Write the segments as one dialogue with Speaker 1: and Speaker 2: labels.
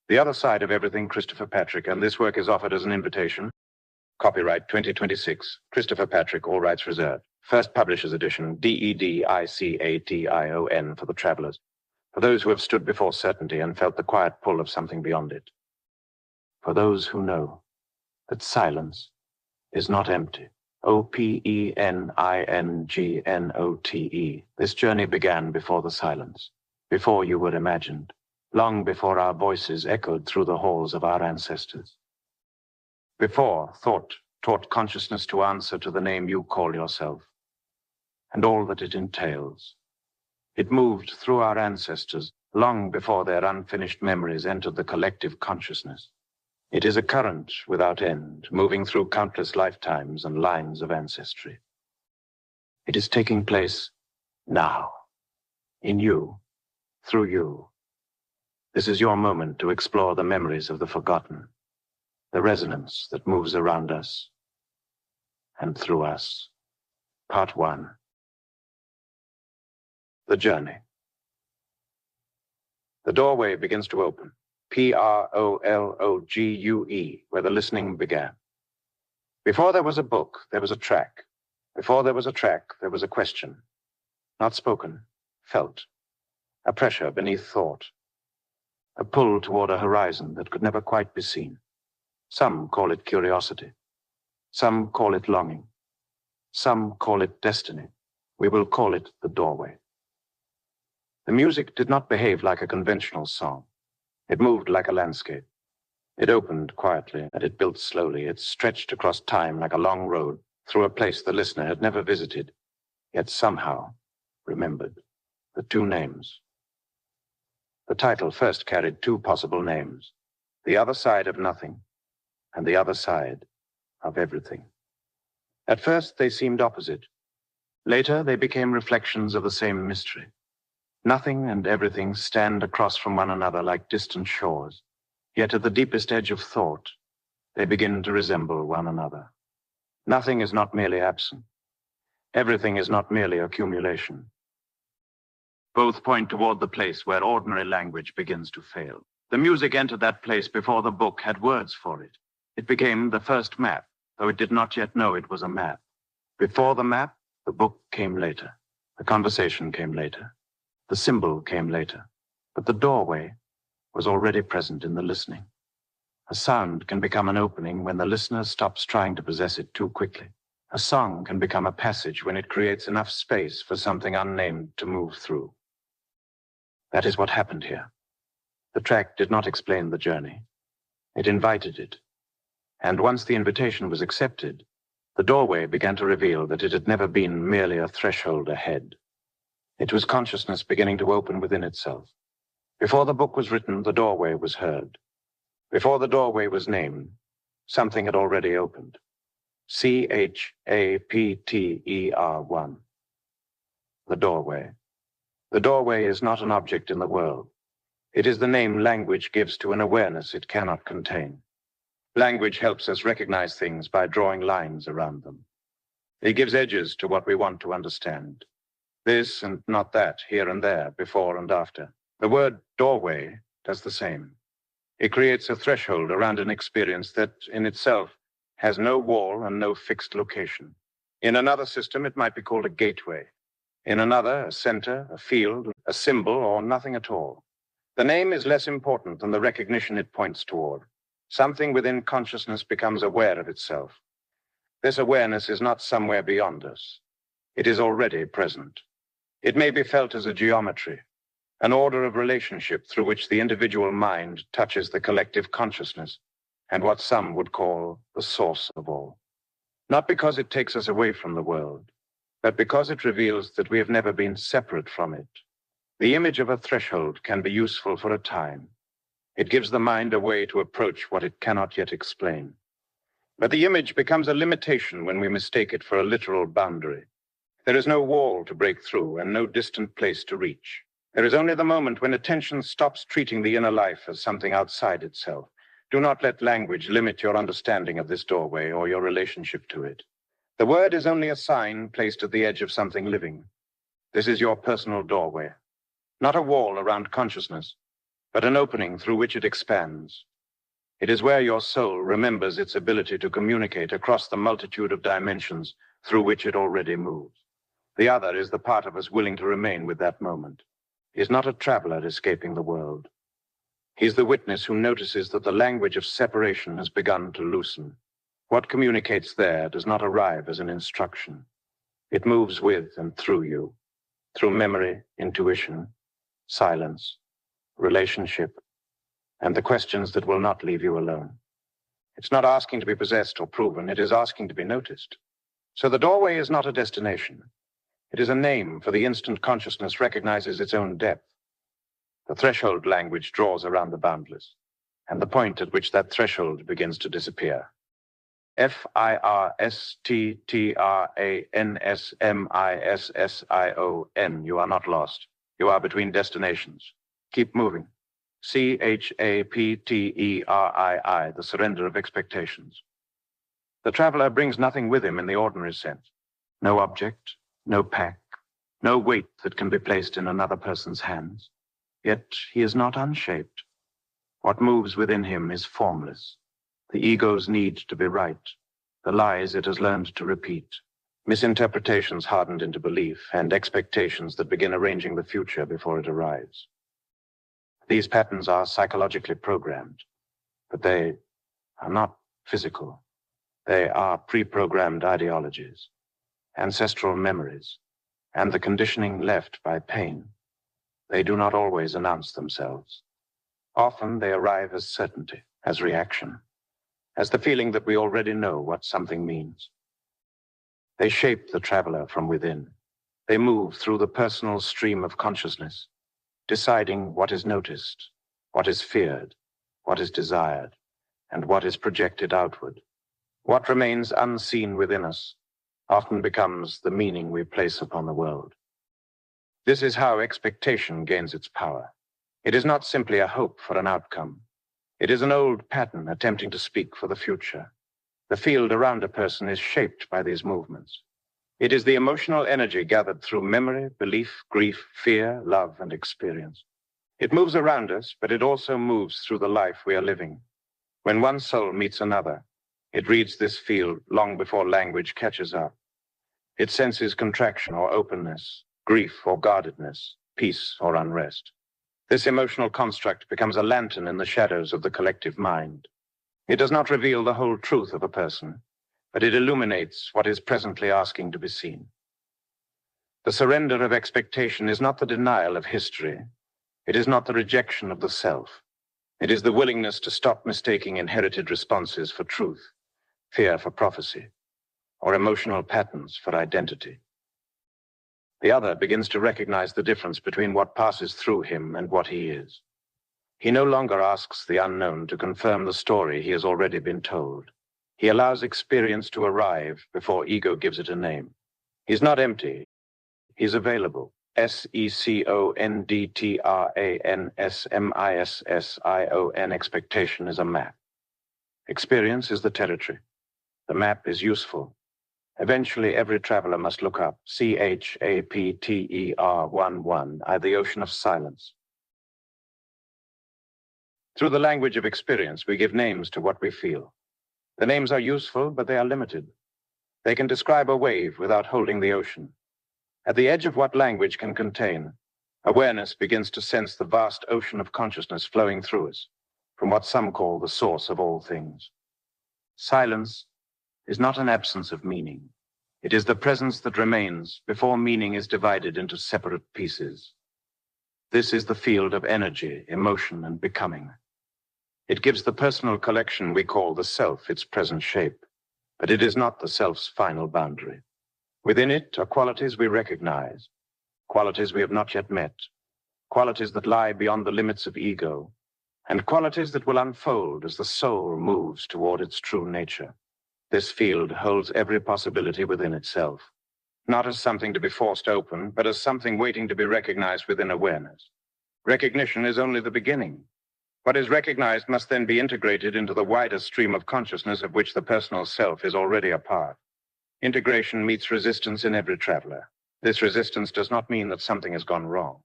Speaker 1: The Other Side of Everything, Christopher Patrick, and this work is offered as an invitation. Copyright 2026, Christopher Patrick, all rights reserved. First Publishers Edition, DEDICATION for the travelers, for those who have stood before certainty and felt the quiet pull of something beyond it. For those who know that silence is not empty. OPENINGNOTE. This journey began before the silence, before you were imagined, long before our voices echoed through the halls of our ancestors. Before thought taught consciousness to answer to the name you call yourself, and all that it entails. It moved through our ancestors long before their unfinished memories entered the collective consciousness. It is a current without end, moving through countless lifetimes and lines of ancestry. It is taking place now, in you, through you. This is your moment to explore the memories of the forgotten, the resonance that moves around us and through us. Part 1. The journey. The doorway begins to open. PROLOGUE, where the listening began. Before there was a book, there was a track. Before there was a track, there was a question. Not spoken, felt. A pressure beneath thought. A pull toward a horizon that could never quite be seen. Some call it curiosity. Some call it longing. Some call it destiny. We will call it the doorway. The music did not behave like a conventional song. It moved like a landscape. It opened quietly, and it built slowly. It stretched across time like a long road through a place the listener had never visited, yet somehow remembered. The two names. The title first carried two possible names: The Other Side of Nothing and The Other Side of Everything. At first, they seemed opposite. Later, they became reflections of the same mystery. Nothing and everything stand across from one another like distant shores, yet at the deepest edge of thought, they begin to resemble one another. Nothing is not merely absent. Everything is not merely accumulation. Both point toward the place where ordinary language begins to fail. The music entered that place before the book had words for it. It became the first map, though it did not yet know it was a map. Before the map, the book came later. The conversation came later. The symbol came later. But the doorway was already present in the listening. A sound can become an opening when the listener stops trying to possess it too quickly. A song can become a passage when it creates enough space for something unnamed to move through. That is what happened here. The track did not explain the journey. It invited it. And once the invitation was accepted, the doorway began to reveal that it had never been merely a threshold ahead. It was consciousness beginning to open within itself. Before the book was written, the doorway was heard. Before the doorway was named, something had already opened. CHAPTER1. The doorway. The doorway is not an object in the world. It is the name language gives to an awareness it cannot contain. Language helps us recognize things by drawing lines around them. It gives edges to what we want to understand. This and not that, here and there, before and after. The word doorway does the same. It creates a threshold around an experience that, in itself, has no wall and no fixed location. In another system, it might be called a gateway. In another, a center, a field, a symbol, or nothing at all. The name is less important than the recognition it points toward. Something within consciousness becomes aware of itself. This awareness is not somewhere beyond us. It is already present. It may be felt as a geometry, an order of relationship through which the individual mind touches the collective consciousness and what some would call the source of all. Not because it takes us away from the world, but because it reveals that we have never been separate from it. The image of a threshold can be useful for a time. It gives the mind a way to approach what it cannot yet explain. But the image becomes a limitation when we mistake it for a literal boundary. There is no wall to break through and no distant place to reach. There is only the moment when attention stops treating the inner life as something outside itself. Do not let language limit your understanding of this doorway or your relationship to it. The word is only a sign placed at the edge of something living. This is your personal doorway, not a wall around consciousness, but an opening through which it expands. It is where your soul remembers its ability to communicate across the multitude of dimensions through which it already moves. The other is the part of us willing to remain with that moment. He is not a traveler escaping the world. He is the witness who notices that the language of separation has begun to loosen. What communicates there does not arrive as an instruction. It moves with and through you, through memory, intuition, silence, relationship, and the questions that will not leave you alone. It's not asking to be possessed or proven, it is asking to be noticed. So the doorway is not a destination. It is a name for the instant consciousness recognizes its own depth. The threshold language draws around the boundless, and the point at which that threshold begins to disappear. FIRSTTRANSMISSION. You are not lost. You are between destinations. Keep moving. CHAPTERII, the surrender of expectations. The traveler brings nothing with him in the ordinary sense. No object, no pack, no weight that can be placed in another person's hands. Yet he is not unshaped. What moves within him is formless. The ego's need to be right, the lies it has learned to repeat, misinterpretations hardened into belief, and expectations that begin arranging the future before it arrives. These patterns are psychologically programmed, but they are not physical. They are pre-programmed ideologies, ancestral memories, and the conditioning left by pain. They do not always announce themselves. Often they arrive as certainty, as reaction, as the feeling that we already know what something means. They shape the traveler from within. They move through the personal stream of consciousness, deciding what is noticed, what is feared, what is desired, and what is projected outward. What remains unseen within us often becomes the meaning we place upon the world. This is how expectation gains its power. It is not simply a hope for an outcome. It is an old pattern attempting to speak for the future. The field around a person is shaped by these movements. It is the emotional energy gathered through memory, belief, grief, fear, love, and experience. It moves around us, but it also moves through the life we are living. When one soul meets another, it reads this field long before language catches up. It senses contraction or openness, grief or guardedness, peace or unrest. This emotional construct becomes a lantern in the shadows of the collective mind. It does not reveal the whole truth of a person, but it illuminates what is presently asking to be seen. The surrender of expectation is not the denial of history. It is not the rejection of the self. It is the willingness to stop mistaking inherited responses for truth, fear for prophecy, or emotional patterns for identity. The other begins to recognize the difference between what passes through him and what he is. He no longer asks the unknown to confirm the story he has already been told. He allows experience to arrive before ego gives it a name. He's not empty. He's available. SECONDTRANSMISSION. Expectation is a map. Experience is the territory. The map is useful. Eventually, every traveler must look up CHAPTER11, the ocean of silence. Through the language of experience, we give names to what we feel. The names are useful, but they are limited. They can describe a wave without holding the ocean. At the edge of what language can contain, awareness begins to sense the vast ocean of consciousness flowing through us, from what some call the source of all things. Silence is not an absence of meaning. It is the presence that remains before meaning is divided into separate pieces. This is the field of energy, emotion, and becoming. It gives the personal collection we call the self its present shape, but it is not the self's final boundary. Within it are qualities we recognize, qualities we have not yet met, qualities that lie beyond the limits of ego, and qualities that will unfold as the soul moves toward its true nature. This field holds every possibility within itself, not as something to be forced open, but as something waiting to be recognized within awareness. Recognition is only the beginning. What is recognized must then be integrated into the wider stream of consciousness of which the personal self is already a part. Integration meets resistance in every traveler. This resistance does not mean that something has gone wrong.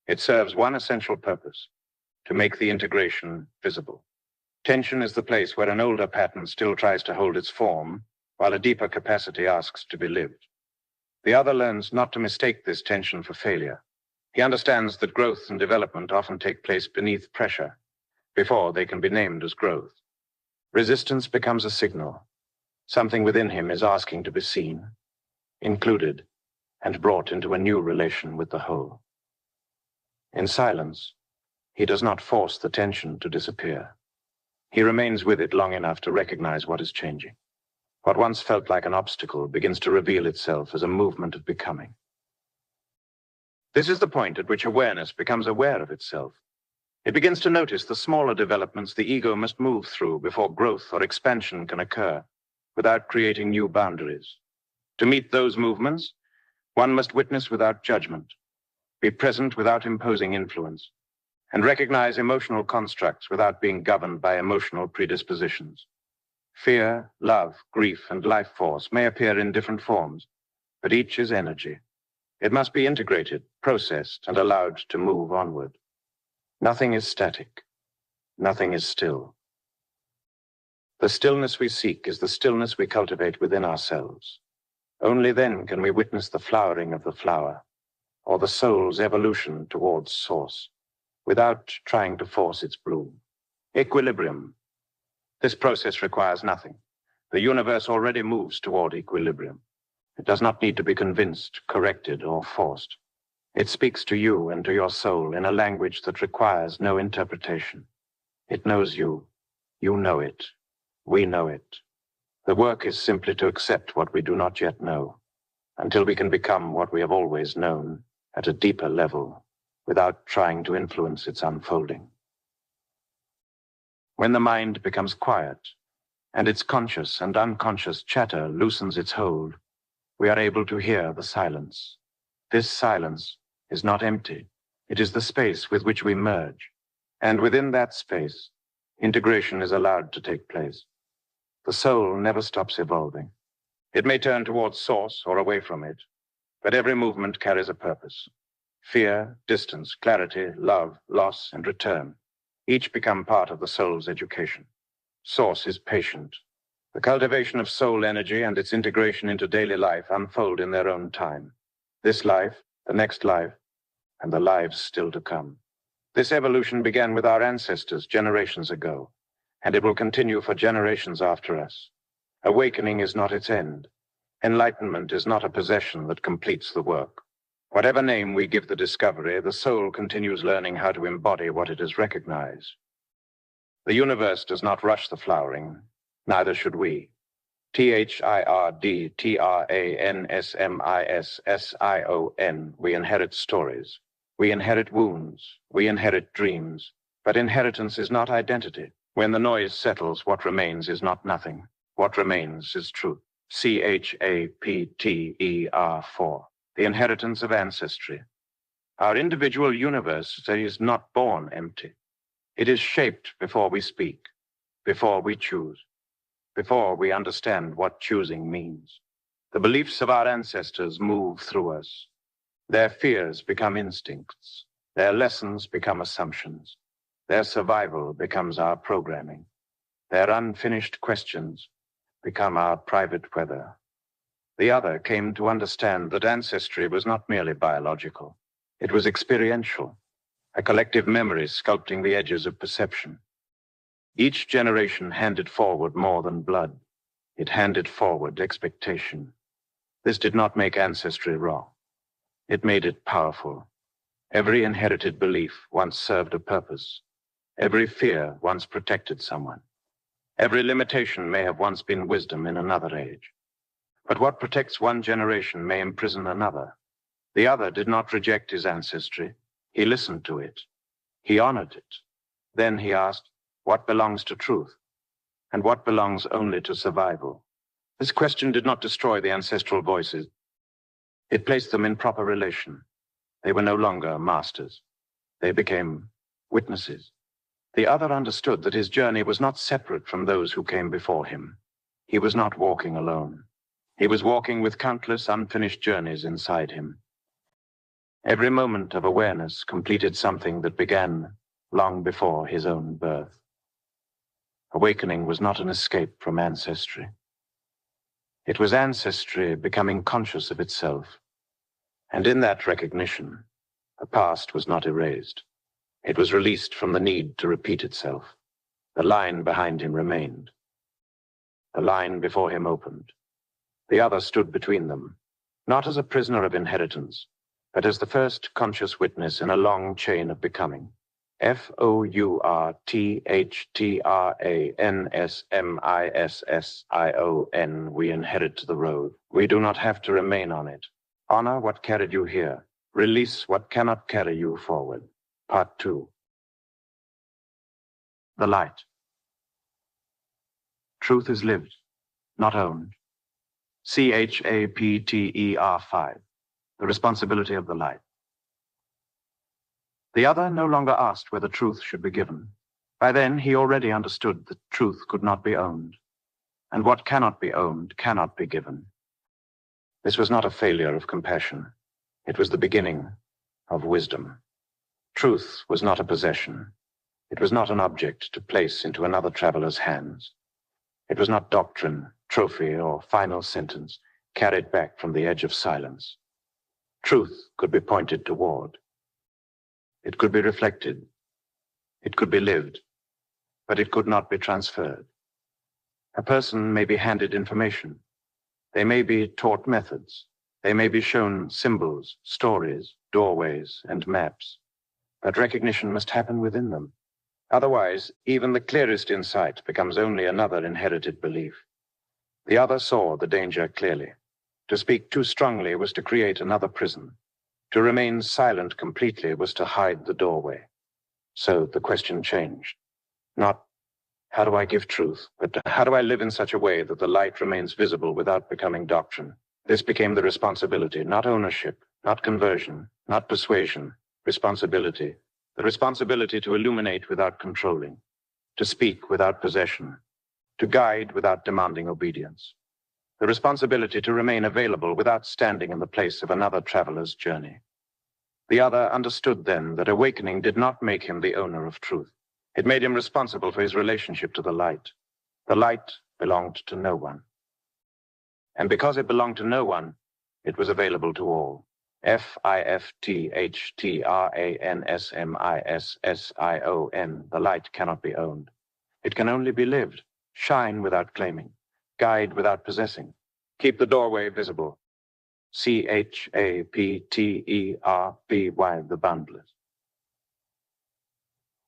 Speaker 1: It serves one essential purpose: to make the integration visible. Tension is the place where an older pattern still tries to hold its form, while a deeper capacity asks to be lived. The other learns not to mistake this tension for failure. He understands that growth and development often take place beneath pressure, before they can be named as growth. Resistance becomes a signal. Something within him is asking to be seen, included, and brought into a new relation with the whole. In silence, he does not force the tension to disappear. He remains with it long enough to recognize what is changing. What once felt like an obstacle begins to reveal itself as a movement of becoming. This is the point at which awareness becomes aware of itself. It begins to notice the smaller developments the ego must move through before growth or expansion can occur, without creating new boundaries. To meet those movements, one must witness without judgment, be present without imposing influence, and recognize emotional constructs without being governed by emotional predispositions. Fear, love, grief, and life force may appear in different forms, but each is energy. It must be integrated, processed, and allowed to move onward. Nothing is static. Nothing is still. The stillness we seek is the stillness we cultivate within ourselves. Only then can we witness the flowering of the flower, or the soul's evolution towards source, without trying to force its bloom. Equilibrium. This process requires nothing. The universe already moves toward equilibrium. It does not need to be convinced, corrected, or forced. It speaks to you and to your soul in a language that requires no interpretation. It knows you. You know it. We know it. The work is simply to accept what we do not yet know, until we can become what we have always known at a deeper level, without trying to influence its unfolding. When the mind becomes quiet, and its conscious and unconscious chatter loosens its hold, we are able to hear the silence. This silence is not empty. It is the space with which we merge. And within that space, integration is allowed to take place. The soul never stops evolving. It may turn towards source or away from it, but every movement carries a purpose. Fear, distance, clarity, love, loss, and return, each become part of the soul's education. Source is patient. The cultivation of soul energy and its integration into daily life unfold in their own time. This life, the next life, and the lives still to come. This evolution began with our ancestors generations ago, and it will continue for generations after us. Awakening is not its end. Enlightenment is not a possession that completes the work. Whatever name we give the discovery, the soul continues learning how to embody what it has recognized. The universe does not rush the flowering, neither should we. THIRDTRANSMISSION, we inherit stories. We inherit wounds. We inherit dreams. But inheritance is not identity. When the noise settles, what remains is not nothing. What remains is truth. CHAPTER4, the inheritance of ancestry. Our individual universe is not born empty. It is shaped before we speak, before we choose, before we understand what choosing means. The beliefs of our ancestors move through us. Their fears become instincts. Their lessons become assumptions. Their survival becomes our programming. Their unfinished questions become our private weather. The other came to understand that ancestry was not merely biological. It was experiential, a collective memory sculpting the edges of perception. Each generation handed forward more than blood. It handed forward expectation. This did not make ancestry wrong. It made it powerful. Every inherited belief once served a purpose. Every fear once protected someone. Every limitation may have once been wisdom in another age. But what protects one generation may imprison another. The other did not reject his ancestry. He listened to it. He honored it. Then he asked, what belongs to truth? And what belongs only to survival? This question did not destroy the ancestral voices. It placed them in proper relation. They were no longer masters. They became witnesses. The other understood that his journey was not separate from those who came before him. He was not walking alone. He was walking with countless unfinished journeys inside him. Every moment of awareness completed something that began long before his own birth. Awakening was not an escape from ancestry. It was ancestry becoming conscious of itself, and in that recognition, the past was not erased. It was released from the need to repeat itself. The line behind him remained. The line before him opened. The other stood between them, not as a prisoner of inheritance, but as the first conscious witness in a long chain of becoming. FOURTHTRANSMISSION, we inherit the road. We do not have to remain on it. Honor what carried you here. Release what cannot carry you forward. Part 2. The light. Truth is lived, not owned. CHAPTER 5. The responsibility of the light. The other no longer asked whether truth should be given. By then, he already understood that truth could not be owned, and what cannot be owned cannot be given. This was not a failure of compassion. It was the beginning of wisdom. Truth was not a possession. It was not an object to place into another traveler's hands. It was not doctrine, trophy, or final sentence carried back from the edge of silence. Truth could be pointed toward. It could be reflected. It could be lived, but it could not be transferred. A person may be handed information. They may be taught methods. They may be shown symbols, stories, doorways, and maps. But recognition must happen within them. Otherwise, even the clearest insight becomes only another inherited belief. The other saw the danger clearly. To speak too strongly was to create another prison. To remain silent completely was to hide the doorway. So the question changed. Not, how do I give truth, but how do I live in such a way that the light remains visible without becoming doctrine? This became the responsibility, not ownership, not conversion, not persuasion. Responsibility. The responsibility to illuminate without controlling, to speak without possession, to guide without demanding obedience. The responsibility to remain available without standing in the place of another traveler's journey. The other understood then that awakening did not make him the owner of truth. It made him responsible for his relationship to the light. The light belonged to no one. And because it belonged to no one, it was available to all. FIFTHTRANSMISSION, the light cannot be owned. It can only be lived, shine without claiming, guide without possessing, keep the doorway visible. CHAPTERBY, the boundless.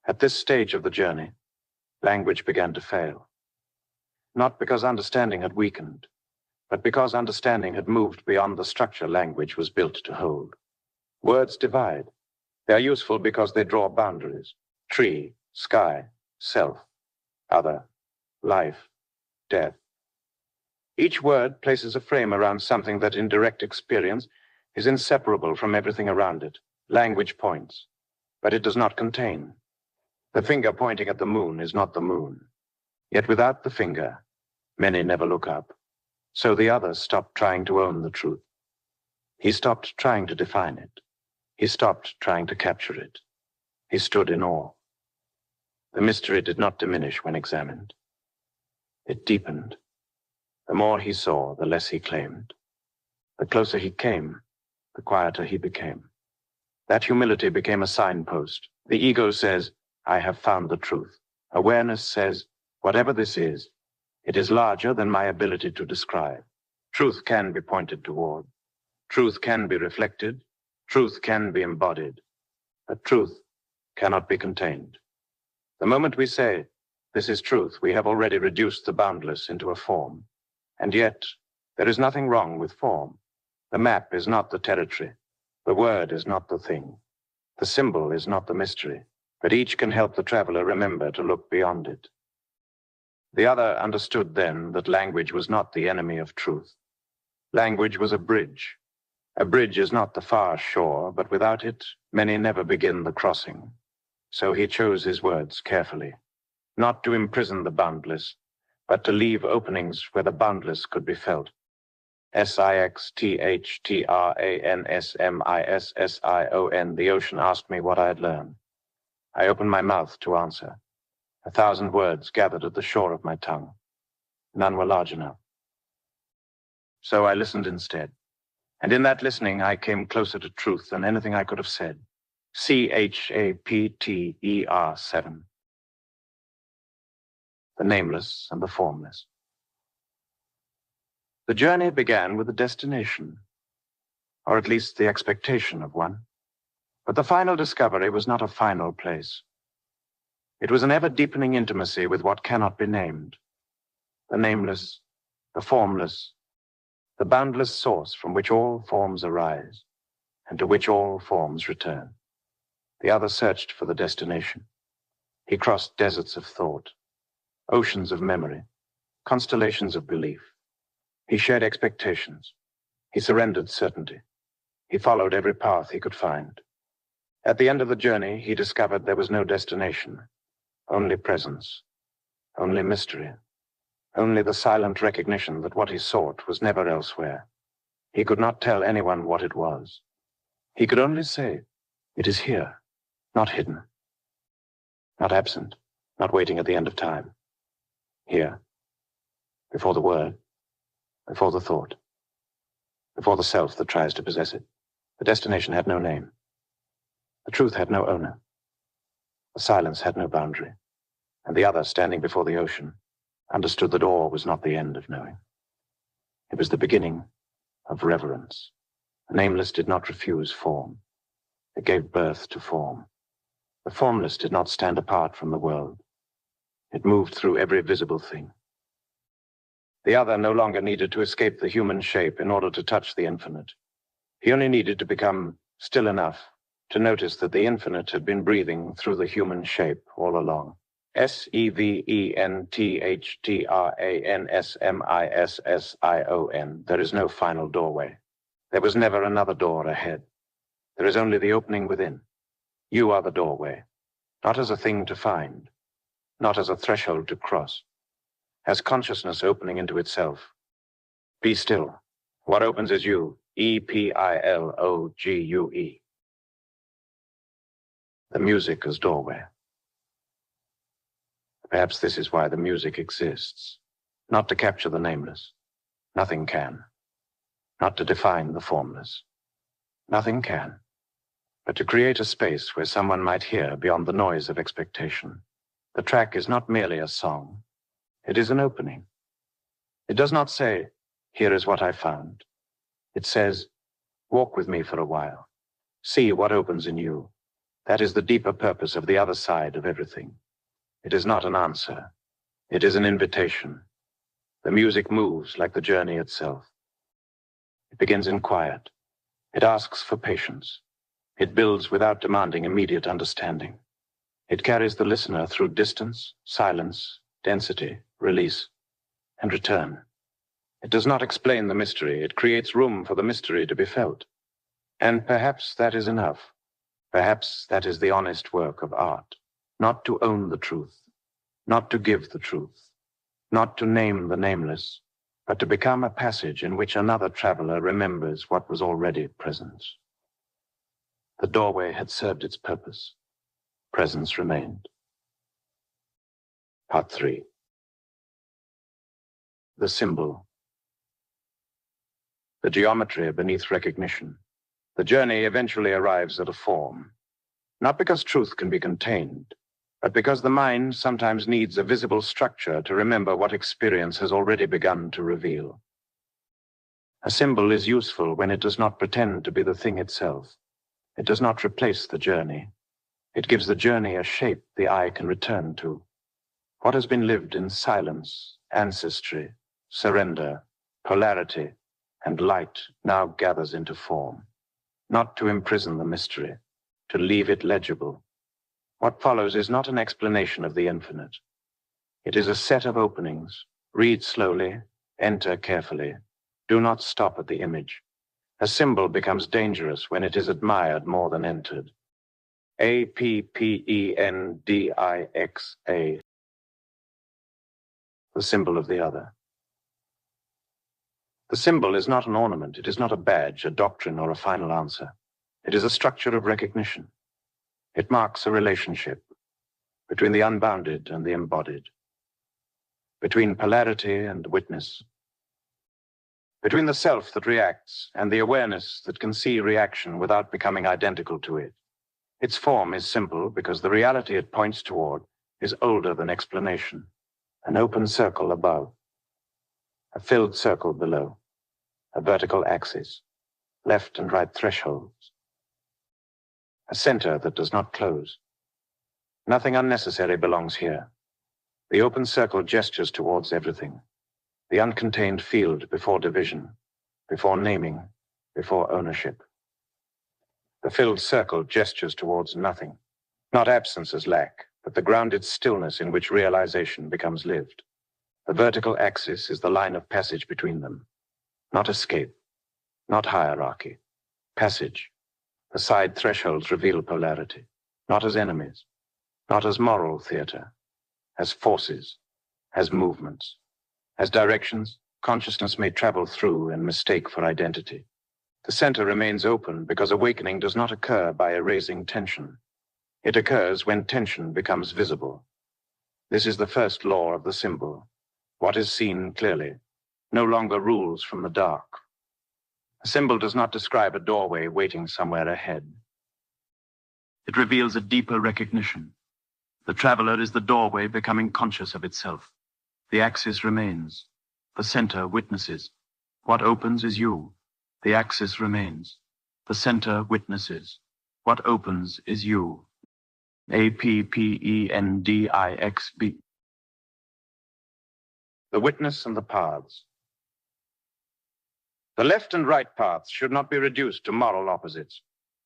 Speaker 1: At this stage of the journey, language began to fail. Not because understanding had weakened, but because understanding had moved beyond the structure language was built to hold. Words divide. They are useful because they draw boundaries. Tree, sky, self, other, life, death. Each word places a frame around something that in direct experience is inseparable from everything around it. Language points, but it does not contain. The finger pointing at the moon is not the moon. Yet without the finger, many never look up. So the other stopped trying to own the truth. He stopped trying to define it. He stopped trying to capture it. He stood in awe. The mystery did not diminish when examined. It deepened. The more he saw, the less he claimed. The closer he came, the quieter he became. That humility became a signpost. The ego says, I have found the truth. Awareness says, whatever this is, it is larger than my ability to describe. Truth can be pointed toward. Truth can be reflected. Truth can be embodied. But truth cannot be contained. The moment we say, this is truth, we have already reduced the boundless into a form. And yet, there is nothing wrong with form. The map is not the territory. The word is not the thing. The symbol is not the mystery. But each can help the traveler remember to look beyond it. The other understood then that language was not the enemy of truth. Language was a bridge. A bridge is not the far shore, but without it, many never begin the crossing. So he chose his words carefully, not to imprison the boundless, but to leave openings where the boundless could be felt. SIXTHTRANSMISSION, the ocean asked me what I had learned. I opened my mouth to answer. 1,000 words gathered at the shore of my tongue. None were large enough. So I listened instead. And in that listening, I came closer to truth than anything I could have said. CHAPTER 7. The nameless and the formless. The journey began with a destination, or at least the expectation of one. But the final discovery was not a final place. It was an ever-deepening intimacy with what cannot be named. The nameless, the formless, the boundless source from which all forms arise, and to which all forms return. The other searched for the destination. He crossed deserts of thought, oceans of memory, constellations of belief. He shared expectations. He surrendered certainty. He followed every path he could find. At the end of the journey, he discovered there was no destination, only presence, only mystery, only the silent recognition that what he sought was never elsewhere. He could not tell anyone what it was. He could only say, it is here, not hidden, not absent, not waiting at the end of time. Here, before the word, before the thought, before the self that tries to possess it. The destination had no name. The truth had no owner. The silence had no boundary. And the other, standing before the ocean, understood that awe was not the end of knowing. It was the beginning of reverence. The nameless did not refuse form. It gave birth to form. The formless did not stand apart from the world. It moved through every visible thing. The other no longer needed to escape the human shape in order to touch the infinite. He only needed to become still enough to notice that the infinite had been breathing through the human shape all along. SEVENTHRANSMISSION. There is no final doorway. There was never another door ahead. There is only the opening within. You are the doorway, not as a thing to find, not as a threshold to cross, as consciousness opening into itself. Be still. What opens is you, EPILOGUE. The music as doorway. Perhaps this is why the music exists. Not to capture the nameless. Nothing can. Not to define the formless. Nothing can. But to create a space where someone might hear beyond the noise of expectation. The track is not merely a song. It is an opening. It does not say, here is what I found. It says, walk with me for a while. See what opens in you. That is the deeper purpose of the other side of everything. It is not an answer. It is an invitation. The music moves like the journey itself. It begins in quiet. It asks for patience. It builds without demanding immediate understanding. It carries the listener through distance, silence, density, release, and return. It does not explain the mystery. It creates room for the mystery to be felt. And perhaps that is enough. Perhaps that is the honest work of art. Not to own the truth, not to give the truth, not to name the nameless, but to become a passage in which another traveler remembers what was already present. The doorway had served its purpose. Presence remained. Part 3. The symbol. The geometry beneath recognition. The journey eventually arrives at a form. Not because truth can be contained, but because the mind sometimes needs a visible structure to remember what experience has already begun to reveal. A symbol is useful when it does not pretend to be the thing itself. It does not replace the journey. It gives the journey a shape the eye can return to. What has been lived in silence, ancestry, surrender, polarity, and light now gathers into form. Not to imprison the mystery, to leave it legible. What follows is not an explanation of the infinite. It is a set of openings. Read slowly, enter carefully. Do not stop at the image. A symbol becomes dangerous when it is admired more than entered. APPENDIXA. The symbol of the other. The symbol is not an ornament. It is not a badge, a doctrine, or a final answer. It is a structure of recognition. It marks a relationship, between the unbounded and the embodied, between polarity and witness, between the self that reacts and the awareness that can see reaction without becoming identical to it. Its form is simple because the reality it points toward is older than explanation. An open circle above, a filled circle below, a vertical axis, left and right thresholds, a center that does not close. Nothing unnecessary belongs here. The open circle gestures towards everything. The uncontained field before division, before naming, before ownership. The filled circle gestures towards nothing, not absence as lack, but the grounded stillness in which realization becomes lived. The vertical axis is the line of passage between them, not escape, not hierarchy, passage. The side thresholds reveal polarity, not as enemies, not as moral theater, as forces, as movements, as directions consciousness may travel through and mistake for identity. The center remains open because awakening does not occur by erasing tension. It occurs when tension becomes visible. This is the first law of the symbol. What is seen clearly no longer rules from the dark. A symbol does not describe a doorway waiting somewhere ahead. It reveals a deeper recognition. The traveler is the doorway becoming conscious of itself. The axis remains. The center witnesses. What opens is you. The axis remains. The center witnesses. What opens is you. APPENDIXB. The witness and the paths. The left and right paths should not be reduced to moral opposites.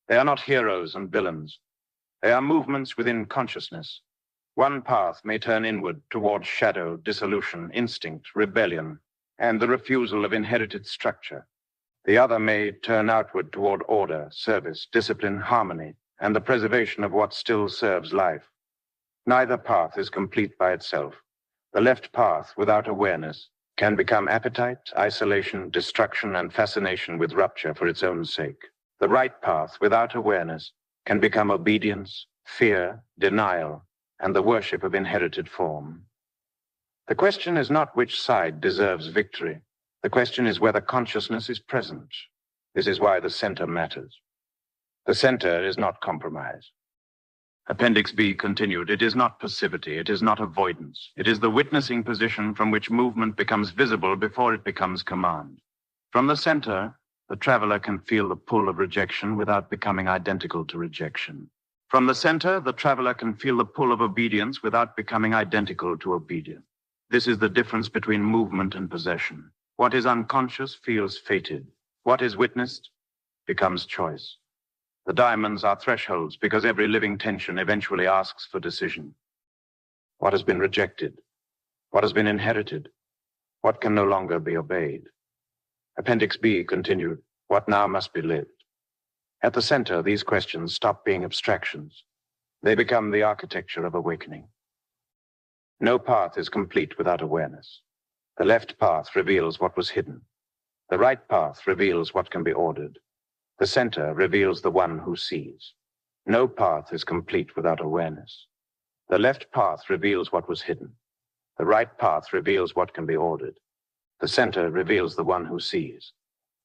Speaker 1: They are not heroes and villains. They are movements within consciousness. One path may turn inward towards shadow, dissolution, instinct, rebellion, and the refusal of inherited structure. The other may turn outward toward order, service, discipline, harmony, and the preservation of what still serves life. Neither path is complete by itself. The left path, without awareness, can become appetite, isolation, destruction, and fascination with rupture for its own sake. The right path, without awareness, can become obedience, fear, denial, and the worship of inherited form. The question is not which side deserves victory. The question is whether consciousness is present. This is why the center matters. The center is not compromise. Appendix B continued, it is not passivity, it is not avoidance. It is the witnessing position from which movement becomes visible before it becomes command. From the center, the traveler can feel the pull of rejection without becoming identical to rejection. From the center, the traveler can feel the pull of obedience without becoming identical to obedience. This is the difference between movement and possession. What is unconscious feels fated. What is witnessed becomes choice. The diamonds are thresholds because every living tension eventually asks for decision. What has been rejected? What has been inherited? What can no longer be obeyed? Appendix B continued, what now must be lived? At the center, these questions stop being abstractions. They become the architecture of awakening. No path is complete without awareness. The left path reveals what was hidden. The right path reveals what can be ordered. The center reveals the one who sees. No path is complete without awareness. The left path reveals what was hidden. The right path reveals what can be ordered. The center reveals the one who sees.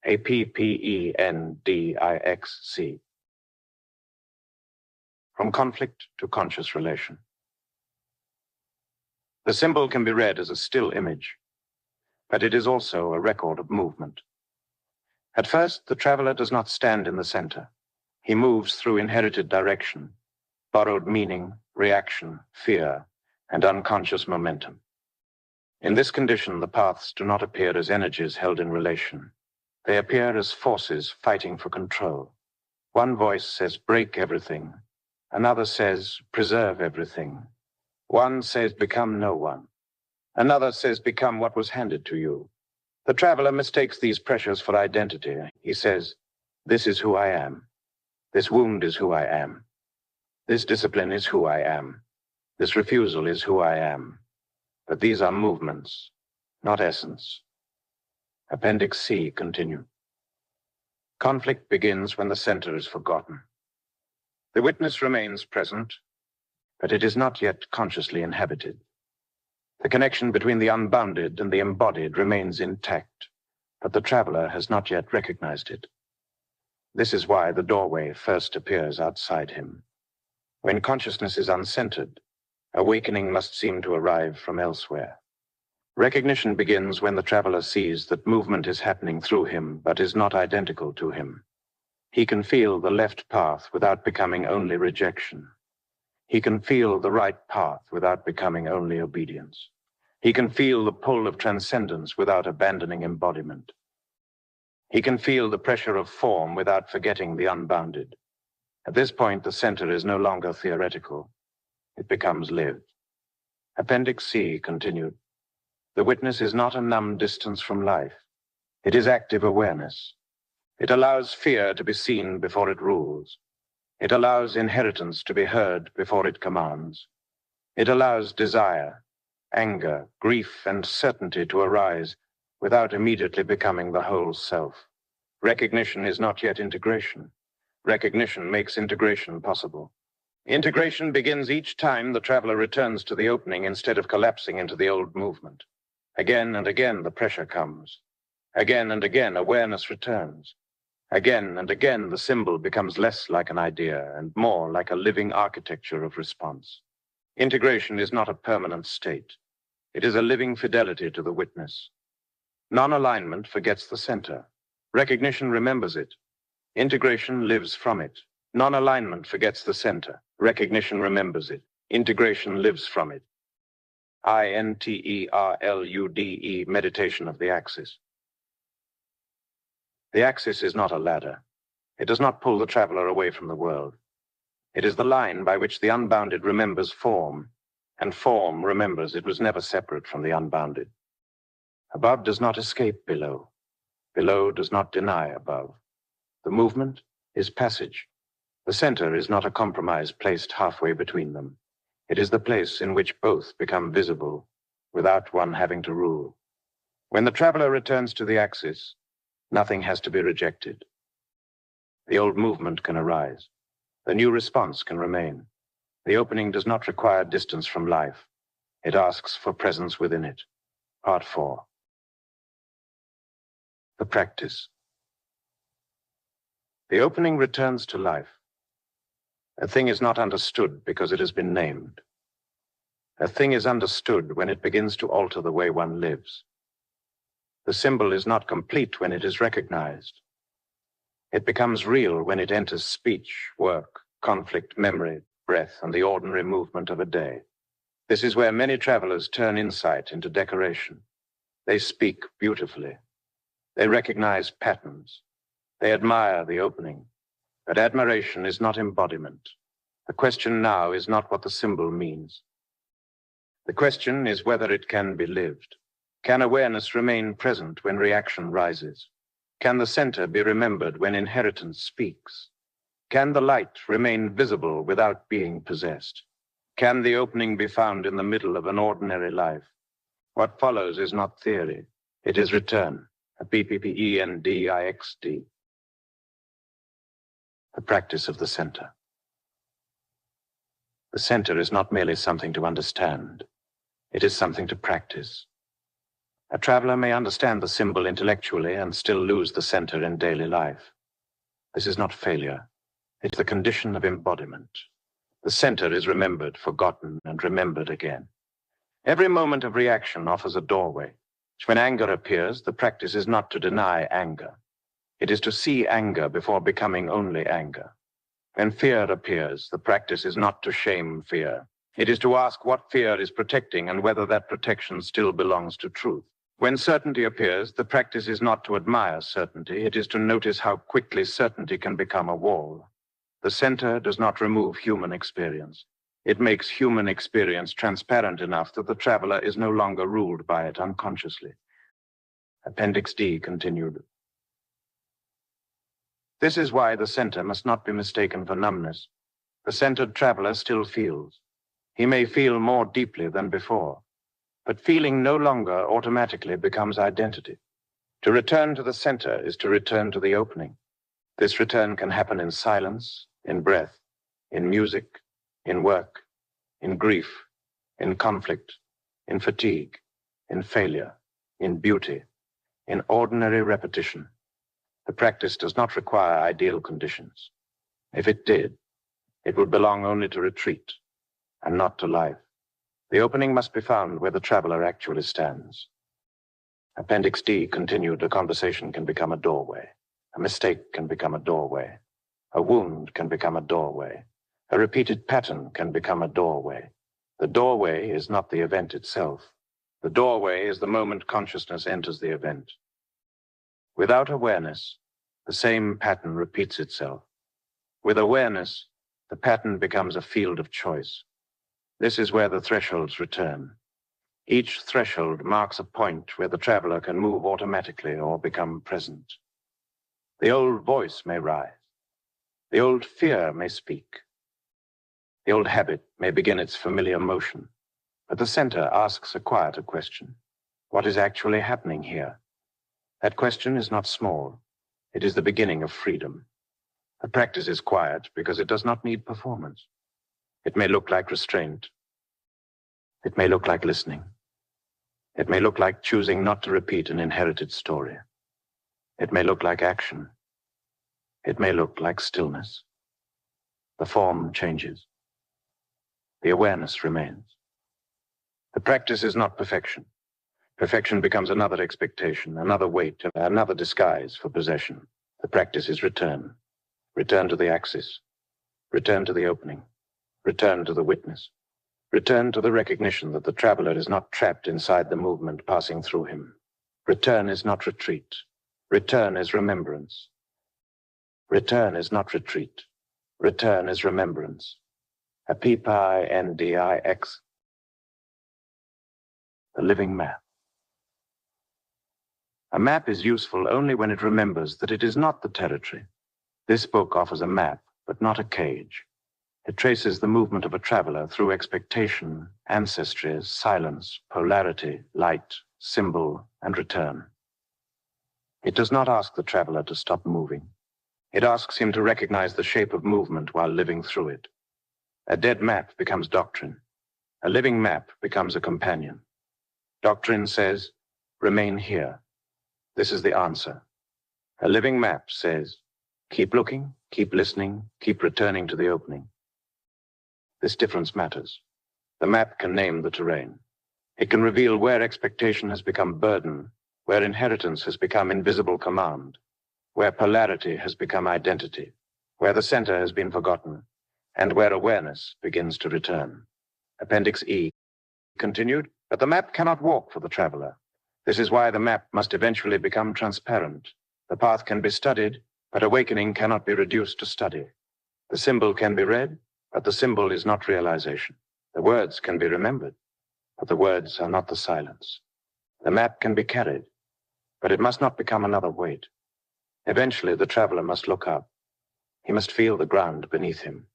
Speaker 1: APPENDIXC. From conflict to conscious relation. The symbol can be read as a still image, but it is also a record of movement. At first, the traveler does not stand in the center. He moves through inherited direction, borrowed meaning, reaction, fear, and unconscious momentum. In this condition, the paths do not appear as energies held in relation. They appear as forces fighting for control. One voice says, break everything. Another says, preserve everything. One says, become no one. Another says, become what was handed to you. The traveler mistakes these pressures for identity. He says, this is who I am. This wound is who I am. This discipline is who I am. This refusal is who I am. But these are movements, not essence. Appendix C continued. Conflict begins when the center is forgotten. The witness remains present, but it is not yet consciously inhabited. The connection between the unbounded and the embodied remains intact, but the traveler has not yet recognized it. This is why the doorway first appears outside him. When consciousness is uncentered, awakening must seem to arrive from elsewhere. Recognition begins when the traveler sees that movement is happening through him but is not identical to him. He can feel the left path without becoming only rejection. He can feel the right path without becoming only obedience. He can feel the pull of transcendence without abandoning embodiment. He can feel the pressure of form without forgetting the unbounded. At this point, the center is no longer theoretical. It becomes lived. Appendix C continued. The witness is not a numb distance from life. It is active awareness. It allows fear to be seen before it rules. It allows inheritance to be heard before it commands. It allows desire, anger, grief, and certainty to arise without immediately becoming the whole self. Recognition is not yet integration. Recognition makes integration possible. Integration begins each time the traveler returns to the opening instead of collapsing into the old movement. Again and again the pressure comes. Again and again awareness returns. Again and again the symbol becomes less like an idea and more like a living architecture of response. Integration is not a permanent state. It is a living fidelity to the witness. Non-alignment forgets the center. Recognition remembers it. Integration lives from it. Non-alignment forgets the center. Recognition remembers it. Integration lives from it. INTERLUDE, meditation of the axis. The axis is not a ladder. It does not pull the traveler away from the world. It is the line by which the unbounded remembers form, and form remembers it was never separate from the unbounded. Above does not escape below. Below does not deny above. The movement is passage. The center is not a compromise placed halfway between them. It is the place in which both become visible without one having to rule. When the traveler returns to the axis, nothing has to be rejected. The old movement can arise. The new response can remain. The opening does not require distance from life. It asks for presence within it. Part 4. The practice. The opening returns to life. A thing is not understood because it has been named. A thing is understood when it begins to alter the way one lives. The symbol is not complete when it is recognized. It becomes real when it enters speech, work, conflict, memory, breath, and the ordinary movement of a day. This is where many travelers turn insight into decoration. They speak beautifully. They recognize patterns. They admire the opening. But admiration is not embodiment. The question now is not what the symbol means. The question is whether it can be lived. Can awareness remain present when reaction rises? Can the center be remembered when inheritance speaks? Can the light remain visible without being possessed? Can the opening be found in the middle of an ordinary life? What follows is not theory. It is return. PPPENDIXD. The practice of the center. The center is not merely something to understand. It is something to practice. A traveler may understand the symbol intellectually and still lose the center in daily life. This is not failure. It's the condition of embodiment. The center is remembered, forgotten, and remembered again. Every moment of reaction offers a doorway. When anger appears, the practice is not to deny anger. It is to see anger before becoming only anger. When fear appears, the practice is not to shame fear. It is to ask what fear is protecting and whether that protection still belongs to truth. When certainty appears, the practice is not to admire certainty. It is to notice how quickly certainty can become a wall. The center does not remove human experience. It makes human experience transparent enough that the traveler is no longer ruled by it unconsciously. Appendix D continued. This is why the center must not be mistaken for numbness. The centered traveler still feels. He may feel more deeply than before, but feeling no longer automatically becomes identity. To return to the center is to return to the opening. This return can happen in silence, in breath, in music, in work, in grief, in conflict, in fatigue, in failure, in beauty, in ordinary repetition. The practice does not require ideal conditions. If it did, it would belong only to retreat and not to life. The opening must be found where the traveler actually stands. Appendix D continued, a conversation can become a doorway. A mistake can become a doorway. A wound can become a doorway. A repeated pattern can become a doorway. The doorway is not the event itself. The doorway is the moment consciousness enters the event. Without awareness, the same pattern repeats itself. With awareness, the pattern becomes a field of choice. This is where the thresholds return. Each threshold marks a point where the traveler can move automatically or become present. The old voice may rise. The old fear may speak. The old habit may begin its familiar motion. But the center asks a quieter question. What is actually happening here? That question is not small. It is the beginning of freedom. The practice is quiet because it does not need performance. It may look like restraint. It may look like listening. It may look like choosing not to repeat an inherited story. It may look like action. It may look like stillness. The form changes. The awareness remains. The practice is not perfection. Perfection becomes another expectation, another weight, another disguise for possession. The practice is return. Return to the axis. Return to the opening. Return to the witness. Return to the recognition that the traveler is not trapped inside the movement passing through him. Return is not retreat. Return is remembrance. Return is not retreat. Return is remembrance. Appendix. The living map. A map is useful only when it remembers that it is not the territory. This book offers a map, but not a cage. It traces the movement of a traveler through expectation, ancestry, silence, polarity, light, symbol, and return. It does not ask the traveler to stop moving. It asks him to recognize the shape of movement while living through it. A dead map becomes doctrine. A living map becomes a companion. Doctrine says, remain here. This is the answer. A living map says, keep looking, keep listening, keep returning to the opening. This difference matters. The map can name the terrain. It can reveal where expectation has become burden, where inheritance has become invisible command, where polarity has become identity, where the center has been forgotten, and where awareness begins to return. Appendix E continued, but the map cannot walk for the traveler. This is why the map must eventually become transparent. The path can be studied, but awakening cannot be reduced to study. The symbol can be read, but the symbol is not realization. The words can be remembered, but the words are not the silence. The map can be carried, but it must not become another weight. Eventually, the traveler must look up. He must feel the ground beneath him.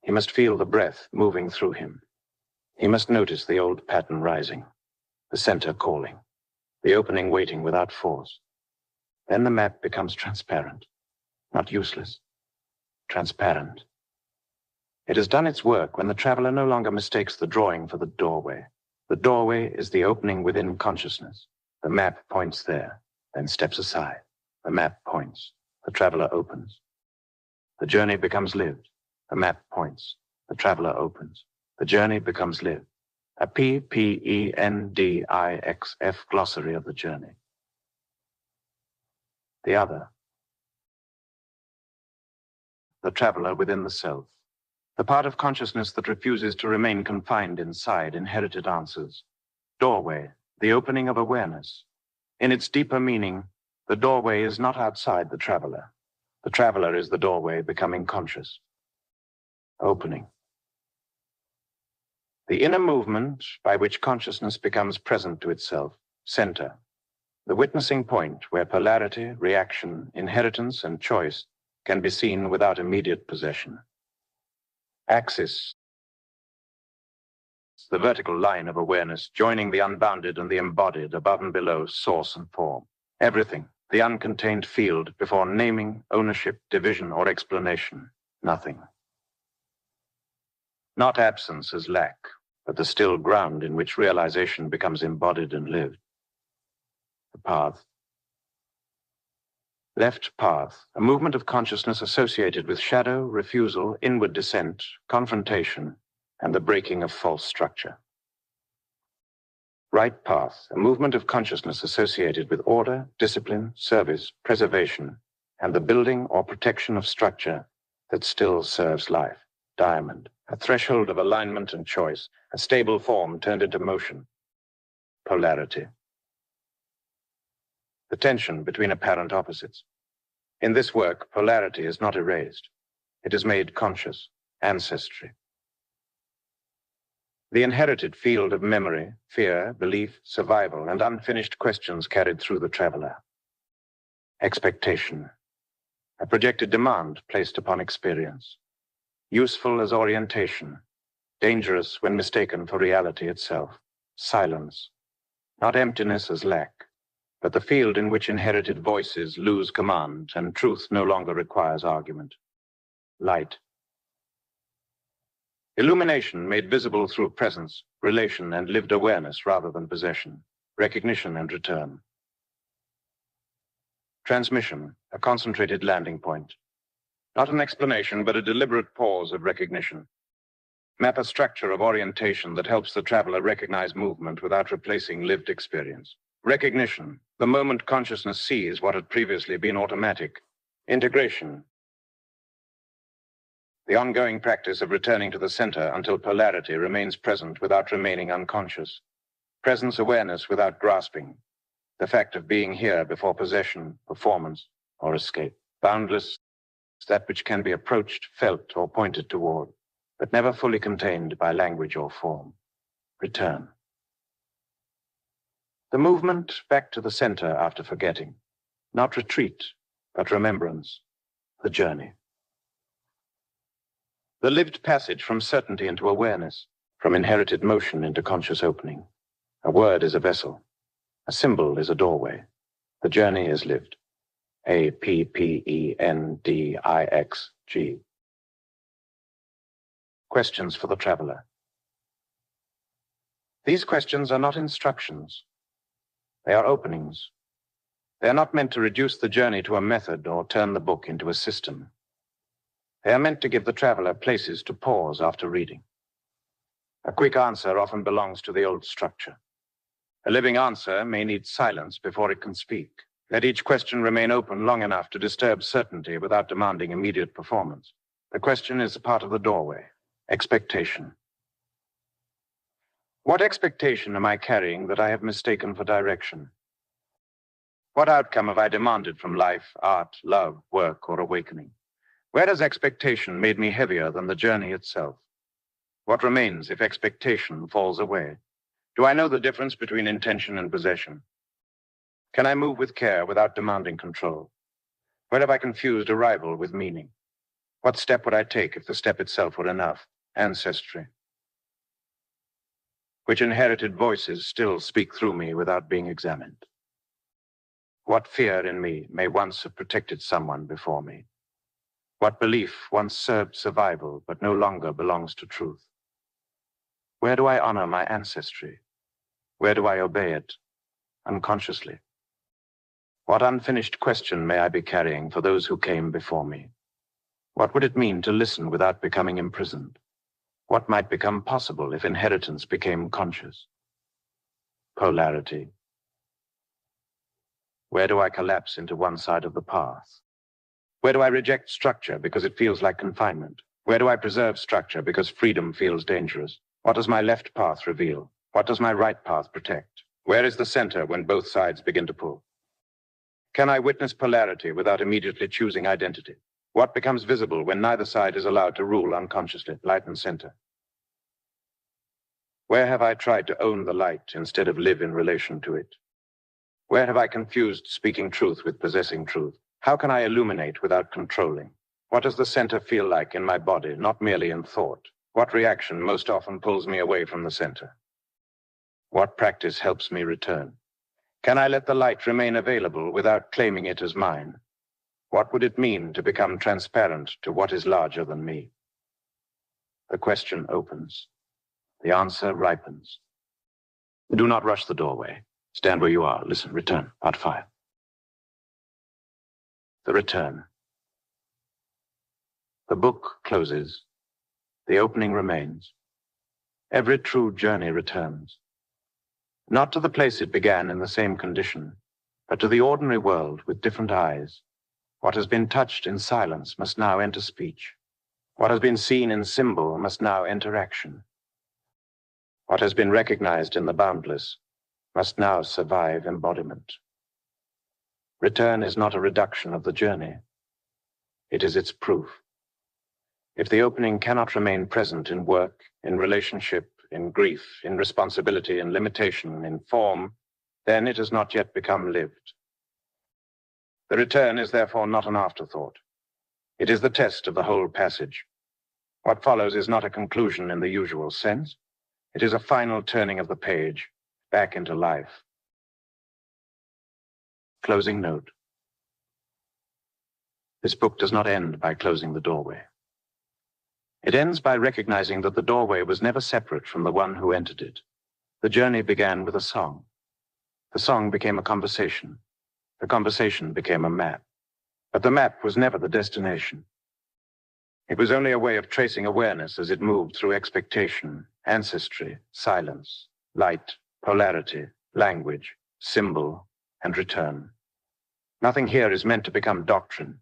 Speaker 1: He must feel the breath moving through him. He must notice the old pattern rising, the center calling, the opening waiting without force. Then the map becomes transparent, not useless, transparent. It has done its work when the traveler no longer mistakes the drawing for the doorway. The doorway is the opening within consciousness. The map points there, then steps aside. The map points. The traveler opens. The journey becomes lived. The map points. The traveler opens. The journey becomes lived. A PPENDIXF glossary of the journey. The other. The traveler within the self. The part of consciousness that refuses to remain confined inside inherited answers. Doorway, the opening of awareness. In its deeper meaning, the doorway is not outside the traveler. The traveler is the doorway becoming conscious. Opening. The inner movement by which consciousness becomes present to itself. Center. The witnessing point where polarity, reaction, inheritance, and choice can be seen without immediate possession. Axis. The vertical line of awareness joining the unbounded and the embodied above and below source and form. Everything, the uncontained field before naming, ownership, division, or explanation. Nothing. Not absence as lack, but the still ground in which realization becomes embodied and lived. The path. Left path, a movement of consciousness associated with shadow, refusal, inward descent, confrontation, and the breaking of false structure. Right path, a movement of consciousness associated with order, discipline, service, preservation, and the building or protection of structure that still serves life. Diamond, a threshold of alignment and choice, a stable form turned into motion. Polarity. The tension between apparent opposites. In this work, polarity is not erased. It is made conscious, ancestry. The inherited field of memory, fear, belief, survival, and unfinished questions carried through the traveler. Expectation, a projected demand placed upon experience. Useful as orientation, dangerous when mistaken for reality itself. Silence, not emptiness as lack, but the field in which inherited voices lose command and truth no longer requires argument. Light. Illumination made visible through presence, relation, and lived awareness rather than possession. Recognition and return. Transmission, a concentrated landing point. Not an explanation, but a deliberate pause of recognition. Map a structure of orientation that helps the traveler recognize movement without replacing lived experience. Recognition, the moment consciousness sees what had previously been automatic. Integration, the ongoing practice of returning to the center until polarity remains present without remaining unconscious. Presence awareness without grasping. The fact of being here before possession, performance, or escape. Boundless, that which can be approached, felt, or pointed toward, but never fully contained by language or form. Return. The movement back to the center after forgetting. Not retreat, but remembrance. The journey. The lived passage from certainty into awareness, from inherited motion into conscious opening. A word is a vessel. A symbol is a doorway. The journey is lived. APPENDIXG. Questions for the traveler. These questions are not instructions. They are openings. They are not meant to reduce the journey to a method or turn the book into a system. They are meant to give the traveler places to pause after reading. A quick answer often belongs to the old structure. A living answer may need silence before it can speak. Let each question remain open long enough to disturb certainty without demanding immediate performance. The question is a part of the doorway. Expectation. What expectation am I carrying that I have mistaken for direction? What outcome have I demanded from life, art, love, work, or awakening? Where has expectation made me heavier than the journey itself? What remains if expectation falls away? Do I know the difference between intention and possession? Can I move with care without demanding control? Where have I confused arrival with meaning? What step would I take if the step itself were enough? Ancestry. Which inherited voices still speak through me without being examined? What fear in me may once have protected someone before me? What belief once served survival but no longer belongs to truth? Where do I honor my ancestry? Where do I obey it unconsciously? What unfinished question may I be carrying for those who came before me? What would it mean to listen without becoming imprisoned? What might become possible if inheritance became conscious? Polarity. Where do I collapse into one side of the path? Where do I reject structure because it feels like confinement? Where do I preserve structure because freedom feels dangerous? What does my left path reveal? What does my right path protect? Where is the center when both sides begin to pull? Can I witness polarity without immediately choosing identity? What becomes visible when neither side is allowed to rule unconsciously, light and center? Where have I tried to own the light instead of live in relation to it? Where have I confused speaking truth with possessing truth? How can I illuminate without controlling? What does the center feel like in my body, not merely in thought? What reaction most often pulls me away from the center? What practice helps me return? Can I let the light remain available without claiming it as mine? What would it mean to become transparent to what is larger than me? The question opens. The answer ripens. Do not rush the doorway. Stand where you are. Listen. Return. Part 5. The return. The book closes. The opening remains. Every true journey returns. Not to the place it began in the same condition, but to the ordinary world with different eyes. What has been touched in silence must now enter speech. What has been seen in symbol must now enter action. What has been recognized in the boundless must now survive embodiment. Return is not a reduction of the journey. It is its proof. If the opening cannot remain present in work, in relationship, in grief, in responsibility, in limitation, in form, then it has not yet become lived. The return is therefore not an afterthought. It is the test of the whole passage. What follows is not a conclusion in the usual sense. It is a final turning of the page back into life. Closing note. This book does not end by closing the doorway. It ends by recognizing that the doorway was never separate from the one who entered it. The journey began with a song. The song became a conversation. The conversation became a map. But the map was never the destination. It was only a way of tracing awareness as it moved through expectation, ancestry, silence, light, polarity, language, symbol, and return. Nothing here is meant to become doctrine.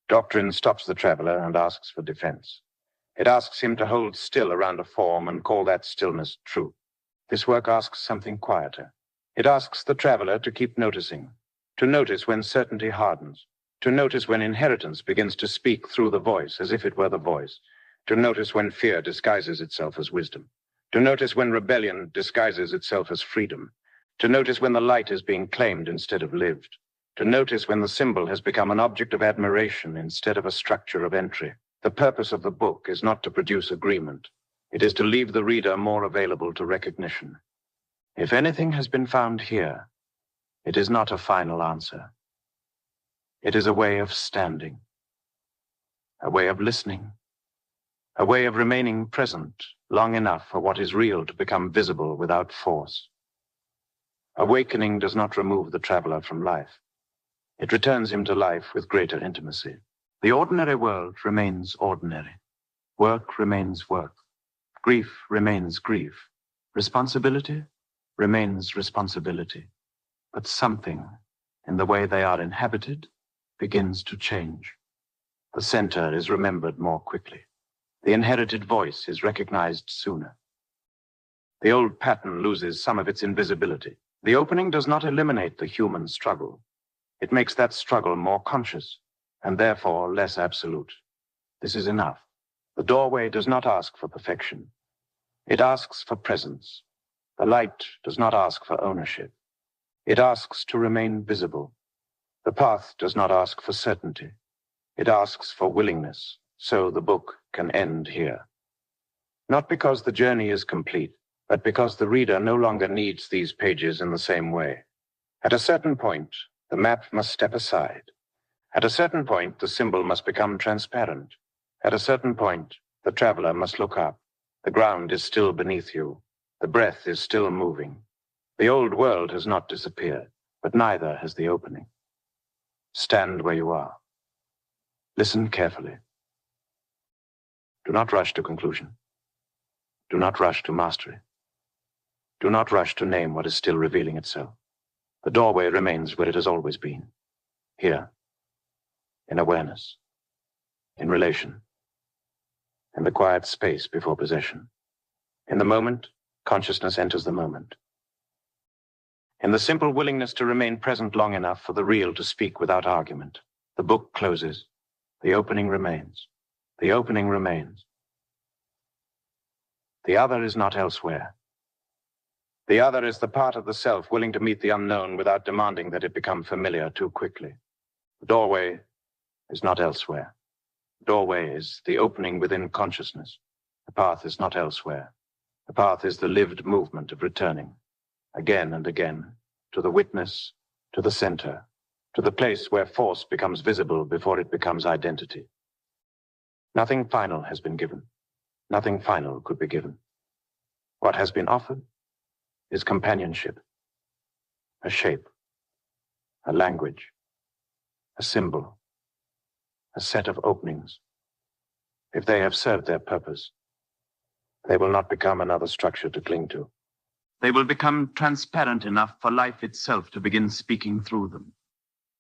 Speaker 1: Doctrine stops the traveler and asks for defense. It asks him to hold still around a form and call that stillness truth. This work asks something quieter. It asks the traveler to keep noticing, to notice when certainty hardens, to notice when inheritance begins to speak through the voice as if it were the voice, to notice when fear disguises itself as wisdom, to notice when rebellion disguises itself as freedom, to notice when the light is being claimed instead of lived, to notice when the symbol has become an object of admiration instead of a structure of entry. The purpose of the book is not to produce agreement. It is to leave the reader more available to recognition. If anything has been found here, it is not a final answer. It is a way of standing, a way of listening, a way of remaining present long enough for what is real to become visible without force. Awakening does not remove the traveler from life. It returns him to life with greater intimacy. The ordinary world remains ordinary. Work remains work. Grief remains grief. Responsibility remains responsibility. But something in the way they are inhabited begins to change. The center is remembered more quickly. The inherited voice is recognized sooner. The old pattern loses some of its invisibility. The opening does not eliminate the human struggle. It makes that struggle more conscious, and therefore less absolute. This is enough. The doorway does not ask for perfection. It asks for presence. The light does not ask for ownership. It asks to remain visible. The path does not ask for certainty. It asks for willingness, so the book can end here. Not because the journey is complete, but because the reader no longer needs these pages in the same way. At a certain point, the map must step aside. At a certain point, the symbol must become transparent. At a certain point, the traveler must look up. The ground is still beneath you. The breath is still moving. The old world has not disappeared, but neither has the opening. Stand where you are. Listen carefully. Do not rush to conclusion. Do not rush to mastery. Do not rush to name what is still revealing itself. The doorway remains where it has always been. Here. In awareness, in relation, in the quiet space before possession. In the moment, consciousness enters the moment. In the simple willingness to remain present long enough for the real to speak without argument, the book closes. The opening remains. The opening remains. The other is not elsewhere. The other is the part of the self willing to meet the unknown without demanding that it become familiar too quickly. The doorway is not elsewhere. The doorway is the opening within consciousness. The path is not elsewhere. The path is the lived movement of returning, again and again, to the witness, to the center, to the place where force becomes visible before it becomes identity. Nothing final has been given. Nothing final could be given. What has been offered is companionship, a shape, a language, a symbol, a set of openings. If they have served their purpose, they will not become another structure to cling to. They will become transparent enough for life itself to begin speaking through them.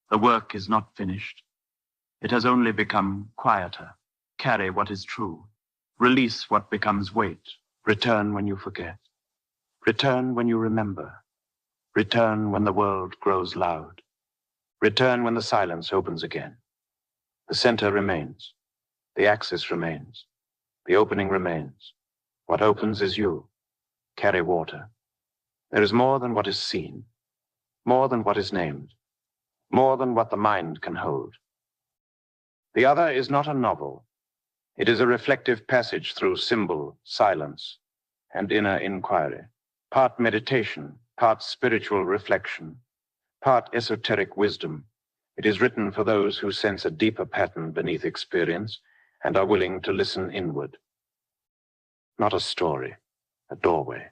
Speaker 1: The work is not finished. It has only become quieter. Carry what is true. Release what becomes weight. Return when you forget. Return when you remember. Return when the world grows loud. Return when the silence opens again. The center remains. The axis remains. The opening remains. What opens is you. Carry water. There is more than what is seen, more than what is named, more than what the mind can hold. The other is not a novel. It is a reflective passage through symbol, silence, and inner inquiry. Part meditation, part spiritual reflection, part esoteric wisdom. It is written for those who sense a deeper pattern beneath experience and are willing to listen inward. Not a story, a doorway.